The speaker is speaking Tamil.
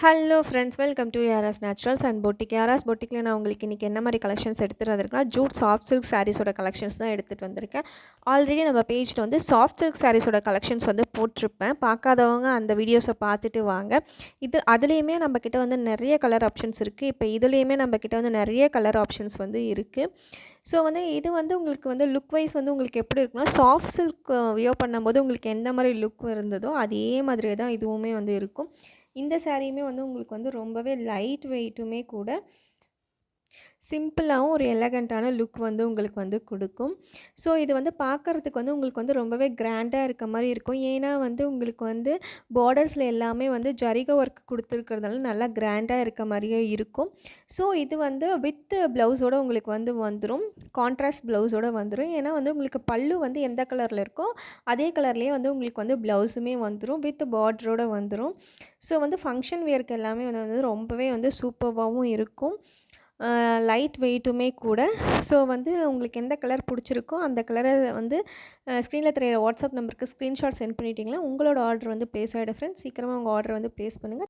Hello friends, welcome to Yara's naturals and boutique. யாராஸ் பொட்டிக்கில் நான் உங்களுக்கு இன்றைக்கி என்ன மாதிரி கலெக்ஷன்ஸ் எடுத்துகிட்டு வந்திருக்கேன்னா, ஜூட் சாஃப்ட் சில்க் சாரீஸோட கலெக்ஷன்ஸ் தான் எடுத்துகிட்டு வந்திருக்கேன். ஆல்ரெடி நம்ம பேஜில் வந்து சாஃப்ட் சில்க் சாரீஸோட கலெக்ஷன்ஸ் வந்து போட்டிருப்பேன். பார்க்காதவங்க அந்த வீடியோஸை பார்த்துட்டு வாங்க. அதுலேயுமே நம்மக்கிட்ட வந்து நிறைய கலர் ஆப்ஷன்ஸ் இருக்குது. இப்போ இதுலேயுமே நம்மக்கிட்ட வந்து நிறைய கலர் ஆப்ஷன்ஸ் வந்து இருக்குது. ஸோ வந்து இது வந்து உங்களுக்கு வந்து லுக் வைஸ் வந்து உங்களுக்கு எப்படி இருக்குன்னா, சாஃப்ட் சில்க் வியர் பண்ணும்போது உங்களுக்கு எந்த மாதிரி லுக் இருந்ததோ அதே மாதிரி தான் இதுவுமே வந்து இருக்கும். இந்த சாரியுமே வந்து உங்களுக்கு வந்து ரொம்பவே லைட் வெயிட்டுமே கூட, சிம்பிளாகவும் ஒரு எலகண்ட்டான லுக் வந்து உங்களுக்கு வந்து கொடுக்கும். ஸோ இது வந்து பார்க்குறதுக்கு வந்து உங்களுக்கு வந்து ரொம்பவே கிராண்டாக இருக்க மாதிரி இருக்கும். ஏன்னா வந்து உங்களுக்கு வந்து பார்டர்ஸில் எல்லாமே வந்து ஜரிகை ஒர்க் கொடுத்துருக்கிறதால நல்லா கிராண்டாக இருக்க மாதிரியே இருக்கும். ஸோ இது வந்து வித் ப்ளவுஸோடு உங்களுக்கு வந்து வந்துடும். கான்ட்ராஸ்ட் ப்ளவுஸோடு வந்துடும். ஏன்னா வந்து உங்களுக்கு பல்லு வந்து எந்த கலரில் இருக்கோ அதே கலர்லேயே வந்து உங்களுக்கு வந்து ப்ளவுஸுமே வந்துடும். வித் பார்டரோடு வந்துடும். ஸோ வந்து ஃபங்க்ஷன் வியருக்கு எல்லாமே வந்து ரொம்பவே வந்து சூப்பராகவும் இருக்கும். லைட் வெயிட்டுமே கூட. ஸோ வந்து உங்களுக்கு எந்த கலர் பிடிச்சிருக்கோ அந்த கலரை வந்து ஸ்க்ரீனில் தெரியிற வாட்ஸ்அப் நம்பருக்கு ஸ்க்ரீன்ஷாட் சென்ட் பண்ணிட்டீங்கன்னா உங்களோட ஆர்டர் வந்து ப்ளேஸ் ஆகிடும் ஃப்ரெண்ட்ஸ். சீக்கிரமாக உங்கள் ஆர்டர் வந்து ப்ளேஸ் பண்ணுங்கள்.